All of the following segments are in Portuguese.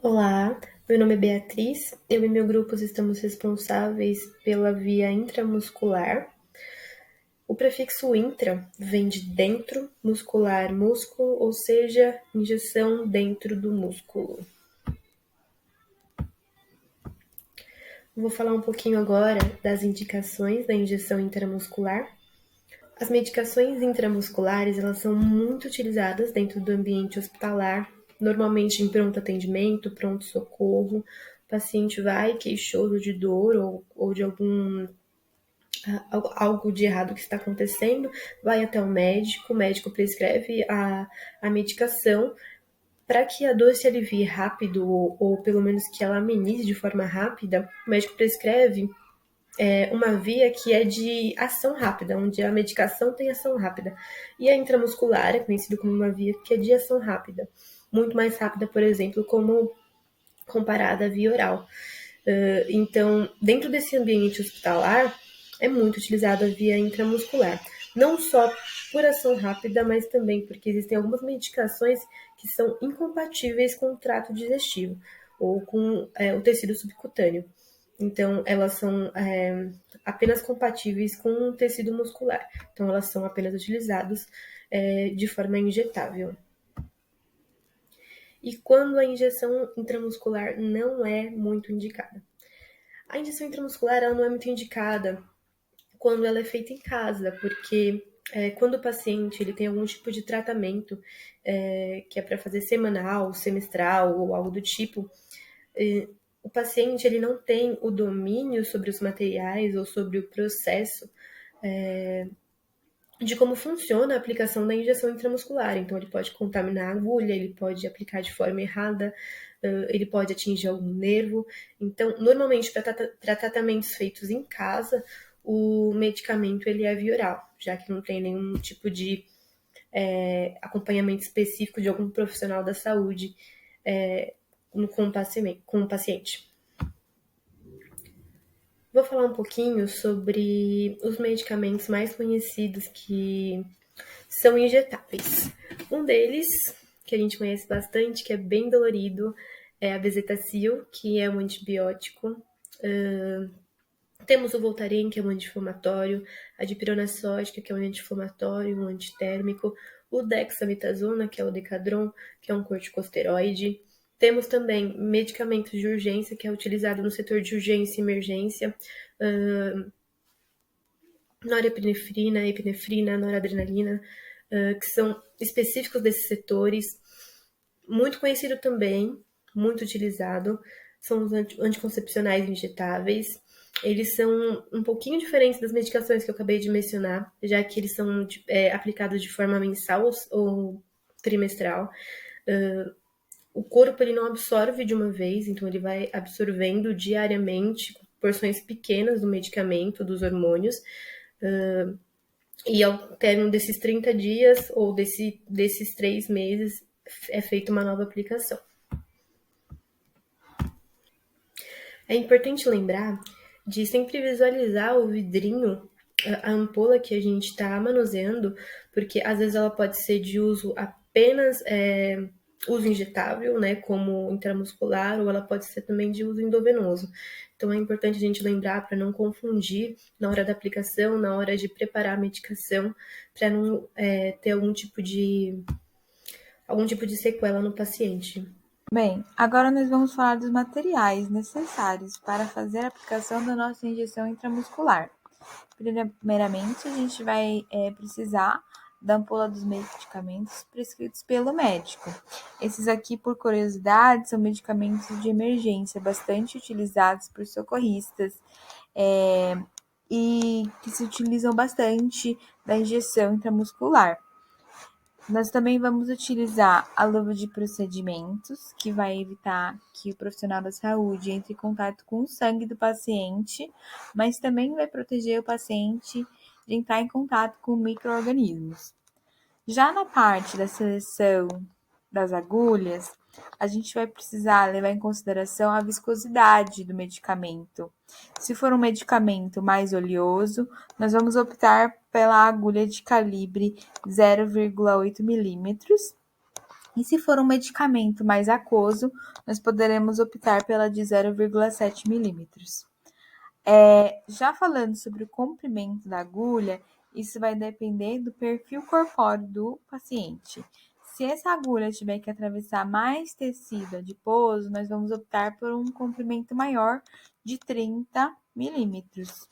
Olá, meu nome é Beatriz. Eu e meu grupo estamos responsáveis pela via intramuscular. O prefixo intra vem de dentro, muscular, músculo, ou seja, injeção dentro do músculo. Vou falar um pouquinho agora das indicações da injeção intramuscular. As medicações intramusculares, elas são muito utilizadas dentro do ambiente hospitalar, normalmente em pronto atendimento, pronto-socorro. O paciente vai queixoso de dor ou de algo de errado que está acontecendo, vai até o médico prescreve a medicação para que a dor se alivie rápido, ou pelo menos que ela amenize de forma rápida. O médico prescreve uma via que é de ação rápida, onde a medicação tem ação rápida. E a intramuscular é conhecido como uma via que é de ação rápida, muito mais rápida, por exemplo, como comparada à via oral. Então, dentro desse ambiente hospitalar, é muito utilizada a via intramuscular. Não só por ação rápida, mas também porque existem algumas medicações que são incompatíveis com o trato digestivo ou com o tecido subcutâneo. Então, elas são apenas compatíveis com o tecido muscular. Então, elas são apenas utilizadas de forma injetável. E quando a injeção intramuscular não é muito indicada? A injeção intramuscular ela não é muito indicada quando ela é feita em casa, porque quando o paciente ele tem algum tipo de tratamento que é para fazer semanal, semestral ou algo do tipo, o paciente ele não tem o domínio sobre os materiais ou sobre o processo de como funciona a aplicação da injeção intramuscular. Então, ele pode contaminar a agulha, ele pode aplicar de forma errada, ele pode atingir algum nervo. Então, normalmente, para tratamentos feitos em casa, o medicamento ele é via oral, já que não tem nenhum tipo de acompanhamento específico de algum profissional da saúde com o paciente. Vou falar um pouquinho sobre os medicamentos mais conhecidos que são injetáveis. Um deles, que a gente conhece bastante, que é bem dolorido, é a bezetacil, que é um antibiótico. Temos o Voltaren, que é um anti-inflamatório, a dipirona sódica, que é um anti-inflamatório, um antitérmico, o dexametasona, que é o Decadron, que é um corticosteroide. Temos também medicamentos de urgência, que é utilizado no setor de urgência e emergência, norepinefrina, epinefrina, noradrenalina, que são específicos desses setores. Muito conhecido também, muito utilizado, são os anticoncepcionais injetáveis. Eles são um pouquinho diferentes das medicações que eu acabei de mencionar, já que eles são aplicados de forma mensal ou trimestral. O corpo ele não absorve de uma vez, então ele vai absorvendo diariamente porções pequenas do medicamento, dos hormônios, e ao término desses 30 dias ou desses 3 meses é feita uma nova aplicação. É importante lembrar de sempre visualizar o vidrinho, a ampola que a gente está manuseando, porque às vezes ela pode ser de uso apenas uso injetável, né, como intramuscular, ou ela pode ser também de uso endovenoso. Então é importante a gente lembrar para não confundir na hora da aplicação, na hora de preparar a medicação, para não ter algum tipo de sequela no paciente. Bem, agora nós vamos falar dos materiais necessários para fazer a aplicação da nossa injeção intramuscular. Primeiramente, a gente vai precisar da ampola dos medicamentos prescritos pelo médico. Esses aqui, por curiosidade, são medicamentos de emergência, bastante utilizados por socorristas e que se utilizam bastante da injeção intramuscular. Nós também vamos utilizar a luva de procedimentos, que vai evitar que o profissional da saúde entre em contato com o sangue do paciente, mas também vai proteger o paciente de entrar em contato com micro-organismos. Já na parte da seleção das agulhas, a gente vai precisar levar em consideração a viscosidade do medicamento. Se for um medicamento mais oleoso, nós vamos optar pela agulha de calibre 0,8 milímetros. E se for um medicamento mais aquoso, nós poderemos optar pela de 0,7 milímetros. Já falando sobre o comprimento da agulha, isso vai depender do perfil corpóreo do paciente. Se essa agulha tiver que atravessar mais tecido adiposo, nós vamos optar por um comprimento maior de 30 milímetros.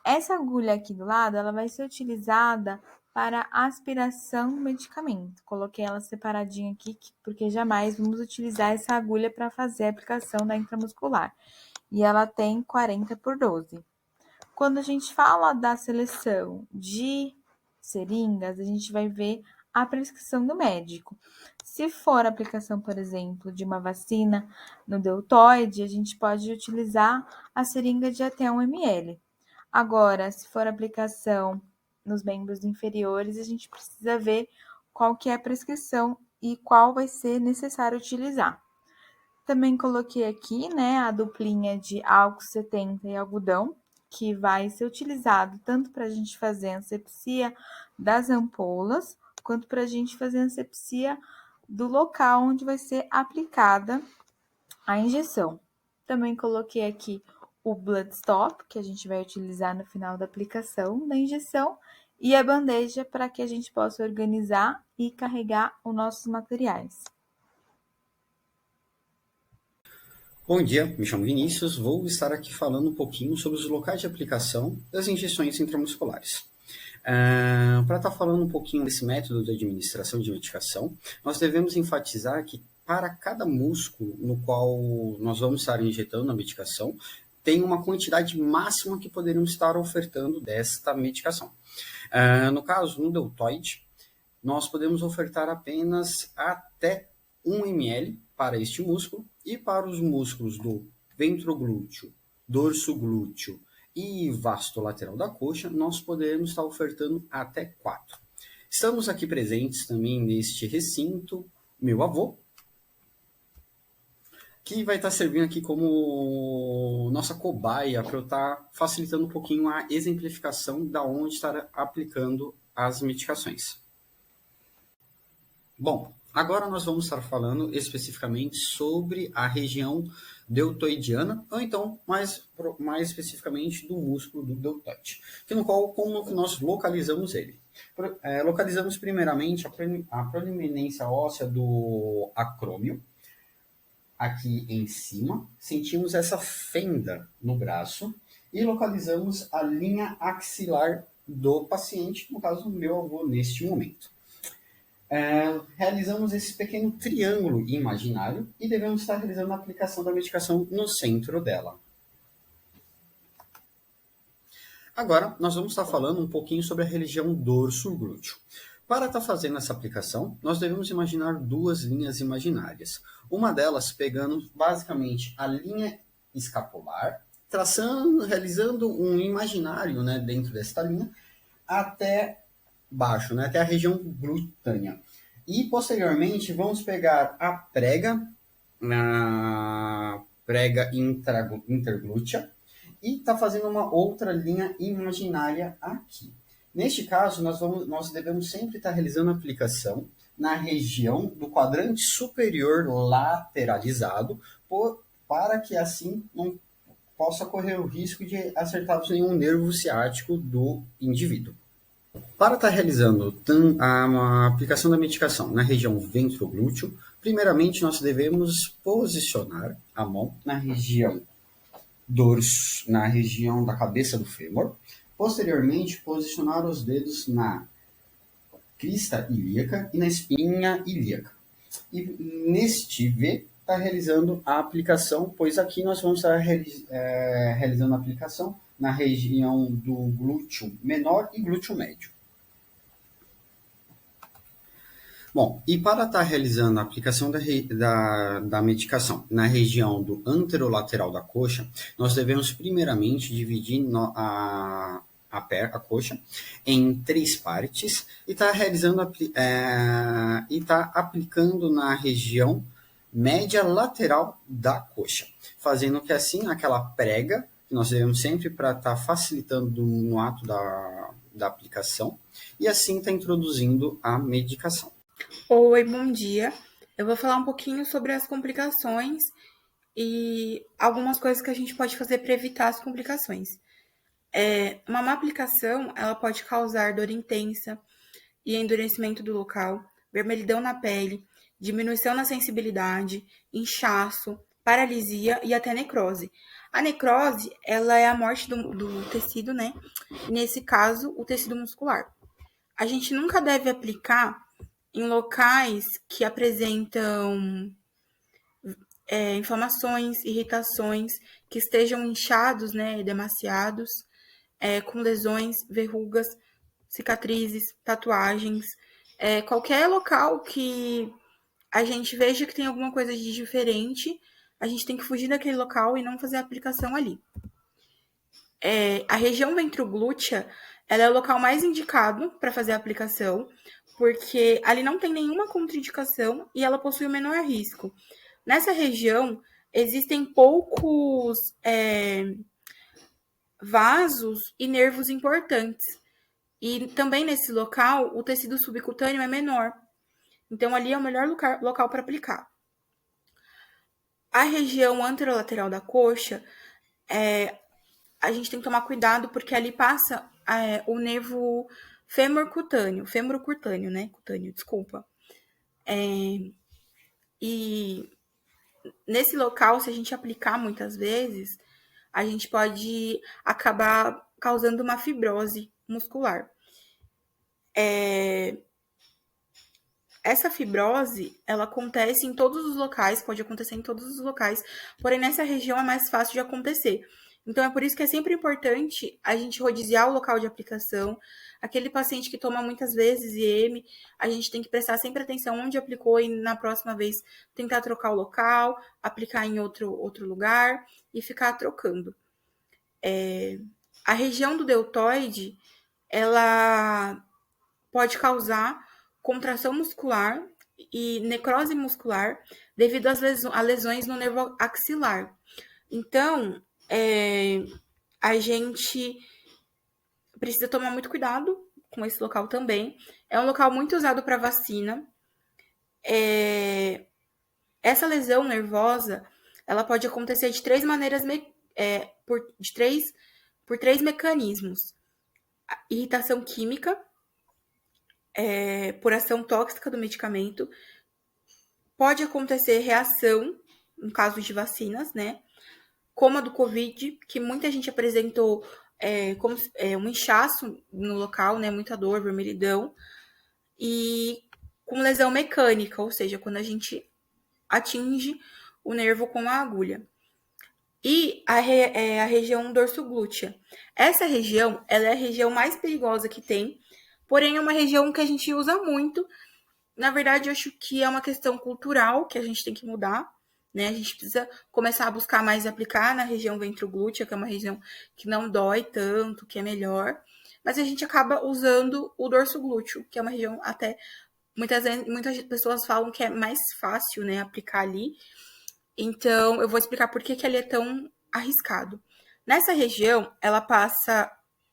Essa agulha aqui do lado, ela vai ser utilizada para aspiração do medicamento. Coloquei ela separadinha aqui, porque jamais vamos utilizar essa agulha para fazer a aplicação da intramuscular. E ela tem 40 por 12. Quando a gente fala da seleção de seringas, a gente vai ver a prescrição do médico. Se for a aplicação, por exemplo, de uma vacina no deltoide, a gente pode utilizar a seringa de até 1 ml. Agora, se for aplicação nos membros inferiores, a gente precisa ver qual que é a prescrição e qual vai ser necessário utilizar. Também coloquei aqui, né, a duplinha de álcool 70 e algodão, que vai ser utilizado tanto para a gente fazer a asepsia das ampolas, quanto para a gente fazer a asepsia do local onde vai ser aplicada a injeção. Também coloquei aqui o blood stop, que a gente vai utilizar no final da aplicação da injeção, e a bandeja para que a gente possa organizar e carregar os nossos materiais. Bom dia, me chamo Vinícius, vou estar aqui falando um pouquinho sobre os locais de aplicação das injeções intramusculares. Para estar falando um pouquinho desse método de administração de medicação, nós devemos enfatizar que para cada músculo no qual nós vamos estar injetando a medicação, tem uma quantidade máxima que poderíamos estar ofertando desta medicação. No caso, no deltoide, nós podemos ofertar apenas até 1 ml para este músculo, e para os músculos do ventroglúteo, dorso glúteo e vasto lateral da coxa, nós podemos estar ofertando até 4. Estamos aqui presentes também neste recinto, meu avô, que vai estar servindo aqui como nossa cobaia para eu estar facilitando um pouquinho a exemplificação da onde estar aplicando as medicações. Bom, agora nós vamos estar falando especificamente sobre a região deltoidiana, ou então mais especificamente do músculo do deltoide, como que nós localizamos ele. Localizamos primeiramente a proeminência óssea do acrômio, aqui em cima, sentimos essa fenda no braço e localizamos a linha axilar do paciente, no caso do meu avô neste momento. Realizamos esse pequeno triângulo imaginário e devemos estar realizando a aplicação da medicação no centro dela. Agora, nós vamos estar falando um pouquinho sobre a região dorso glúteo. Para estar fazendo essa aplicação, nós devemos imaginar duas linhas imaginárias. Uma delas pegando basicamente a linha escapular, realizando um imaginário, né, dentro desta linha, até baixo, né, até a região glútea. E posteriormente vamos pegar a prega, interglútea, e está fazendo uma outra linha imaginária aqui. Neste caso, nós devemos sempre estar realizando a aplicação na região do quadrante superior lateralizado, para que assim não possa correr o risco de acertarmos nenhum nervo ciático do indivíduo. Para estar realizando a aplicação da medicação na região ventroglúteo, primeiramente nós devemos posicionar a mão na região na região da cabeça do fêmur, posteriormente posicionar os dedos na crista ilíaca e na espinha ilíaca. E neste V está realizando a aplicação, pois aqui nós vamos estar realizando a aplicação na região do glúteo menor e glúteo médio. Bom, e para estar realizando a aplicação da medicação na região do anterolateral da coxa, nós devemos primeiramente dividir a coxa em 3 partes e estar aplicando na região média lateral da coxa, fazendo que assim aquela prega que nós devemos sempre para estar facilitando no ato da aplicação e assim está introduzindo a medicação. Oi, bom dia. Eu vou falar um pouquinho sobre as complicações e algumas coisas que a gente pode fazer para evitar as complicações. Uma má aplicação, ela pode causar dor intensa e endurecimento do local, vermelhidão na pele, diminuição na sensibilidade, inchaço, paralisia e até necrose. A necrose, ela é a morte do tecido, né? Nesse caso, o tecido muscular. A gente nunca deve aplicar em locais que apresentam inflamações, irritações, que estejam inchados, né, demasiados, com lesões, verrugas, cicatrizes, tatuagens, qualquer local que a gente veja que tem alguma coisa de diferente, a gente tem que fugir daquele local e não fazer a aplicação ali. A região ventroglútea, ela é o local mais indicado para fazer a aplicação, porque ali não tem nenhuma contraindicação e ela possui o menor risco. Nessa região, existem poucos vasos e nervos importantes. E também nesse local, o tecido subcutâneo é menor. Então, ali é o melhor local para aplicar. A região anterolateral da coxa, a gente tem que tomar cuidado porque ali passa o nervo femorocutâneo, né? Cutâneo, desculpa. E nesse local, se a gente aplicar muitas vezes, a gente pode acabar causando uma fibrose muscular. Essa fibrose, ela acontece em todos os locais, pode acontecer em todos os locais, porém nessa região é mais fácil de acontecer. Então é por isso que é sempre importante a gente rodiziar o local de aplicação. Aquele paciente que toma muitas vezes IM, a gente tem que prestar sempre atenção onde aplicou e na próxima vez tentar trocar o local, aplicar em outro lugar e ficar trocando. A região do deltoide, ela pode causar contração muscular e necrose muscular devido às lesões no nervo axilar. Então, a gente precisa tomar muito cuidado com esse local também. É um local muito usado para vacina. Essa lesão nervosa, ela pode acontecer de três maneiras, por três mecanismos. Irritação química, por ação tóxica do medicamento. Pode acontecer reação, no caso de vacinas, né? Como a do Covid, que muita gente apresentou um inchaço no local, né? Muita dor, vermelhidão. E com lesão mecânica, ou seja, quando a gente atinge o nervo com a agulha. E a região dorsoglútea. Essa região, ela é a região mais perigosa que tem, porém é uma região que a gente usa muito. Na verdade, eu acho que é uma questão cultural que a gente tem que mudar, né? A gente precisa começar a buscar mais aplicar na região ventroglútea, que é uma região que não dói tanto, que é melhor. Mas a gente acaba usando o dorso glúteo, que é uma região até muitas pessoas falam que é mais fácil, né, aplicar ali. Então, eu vou explicar por que ali é tão arriscado. Nessa região, ela passa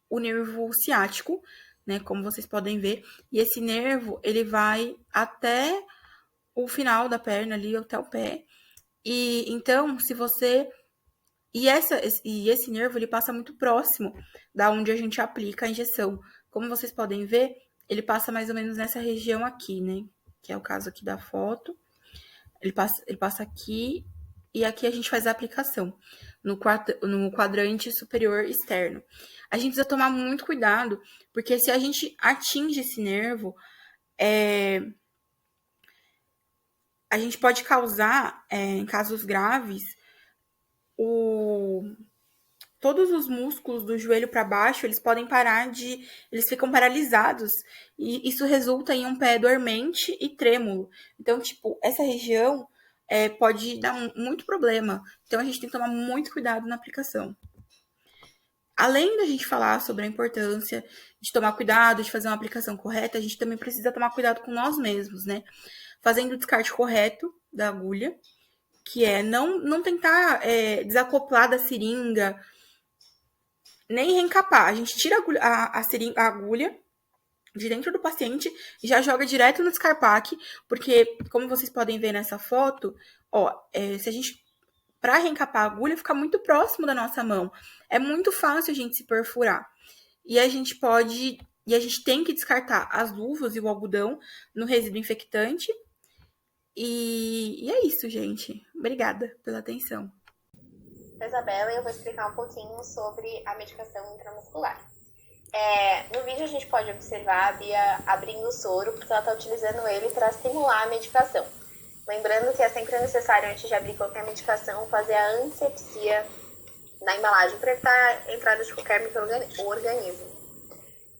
o nervo ciático, né, como vocês podem ver, e esse nervo, ele vai até o final da perna ali, até o pé. E então, se você e esse nervo, ele passa muito próximo da onde a gente aplica a injeção. Como vocês podem ver, ele passa mais ou menos nessa região aqui, né? Que é o caso aqui da foto. Ele passa aqui e aqui a gente faz a aplicação no quadrante superior externo. A gente precisa tomar muito cuidado, porque se a gente atinge esse nervo, a gente pode causar, em casos graves, todos os músculos do joelho para baixo, eles ficam paralisados, e isso resulta em um pé dormente e trêmulo. Então, tipo, essa região pode dar muito problema. Então, a gente tem que tomar muito cuidado na aplicação. Além da gente falar sobre a importância de tomar cuidado, de fazer uma aplicação correta, a gente também precisa tomar cuidado com nós mesmos, né? Fazendo o descarte correto da agulha, que é não tentar desacoplar da seringa, nem reencapar. A gente tira a agulha de dentro do paciente e já joga direto no Scarpac, porque, como vocês podem ver nessa foto, se a gente, para reencapar a agulha, fica muito próximo da nossa mão. É muito fácil a gente se perfurar. E a gente tem que descartar as luvas e o algodão no resíduo infectante. E é isso, gente. Obrigada pela atenção. Sou Isabela e eu vou explicar um pouquinho sobre a medicação intramuscular. No vídeo a gente pode observar a Bia abrindo o soro, porque ela está utilizando ele para estimular a medicação. Lembrando que é sempre necessário, antes de abrir qualquer medicação, fazer a antisepsia na embalagem para evitar a entrada de qualquer micro-organismo.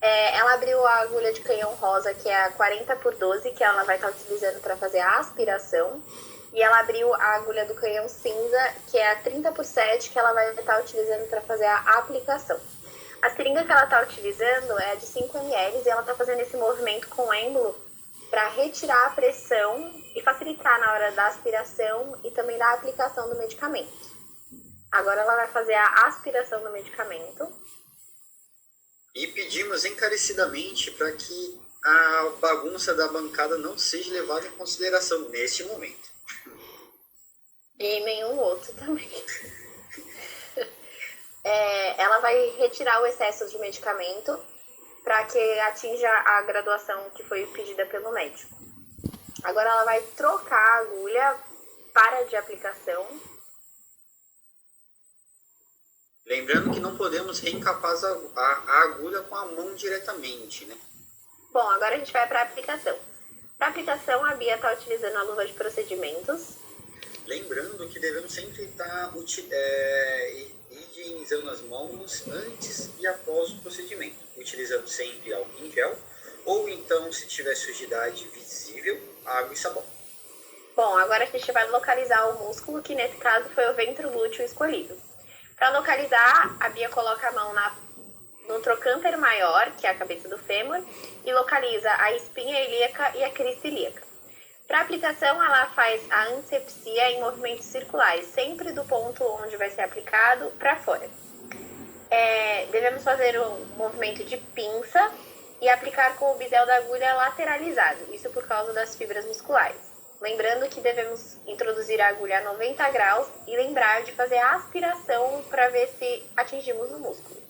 Ela abriu a agulha de canhão rosa, que é a 40x12, que ela vai estar utilizando para fazer a aspiração. E ela abriu a agulha do canhão cinza, que é a 30x7, que ela vai estar utilizando para fazer a aplicação. A seringa que ela está utilizando é de 5 ml e ela está fazendo esse movimento com o êmbolo para retirar a pressão e facilitar na hora da aspiração e também da aplicação do medicamento. Agora ela vai fazer a aspiração do medicamento. E pedimos encarecidamente para que a bagunça da bancada não seja levada em consideração neste momento. E nenhum outro também. Ela vai retirar o excesso de medicamento para que atinja a graduação que foi pedida pelo médico. Agora ela vai trocar a agulha para de aplicação. Lembrando que não podemos reencapar a agulha com a mão diretamente, né? Bom, agora a gente vai para a aplicação. Para a aplicação, a Bia está utilizando a luva de procedimentos. Lembrando que devemos sempre estar higienizando as mãos antes e após o procedimento, utilizando sempre álcool em gel, ou então, se tiver sujidade visível, água e sabão. Bom, agora a gente vai localizar o músculo, que nesse caso foi o ventro lúteo escolhido. Para localizar, a Bia coloca a mão no trocânter maior, que é a cabeça do fêmur, e localiza a espinha ilíaca e a crista ilíaca. Para aplicação, ela faz a antisepsia em movimentos circulares, sempre do ponto onde vai ser aplicado para fora. Devemos fazer um movimento de pinça e aplicar com o bisel da agulha lateralizado, isso por causa das fibras musculares. Lembrando que devemos introduzir a agulha a 90 graus e lembrar de fazer a aspiração para ver se atingimos o músculo.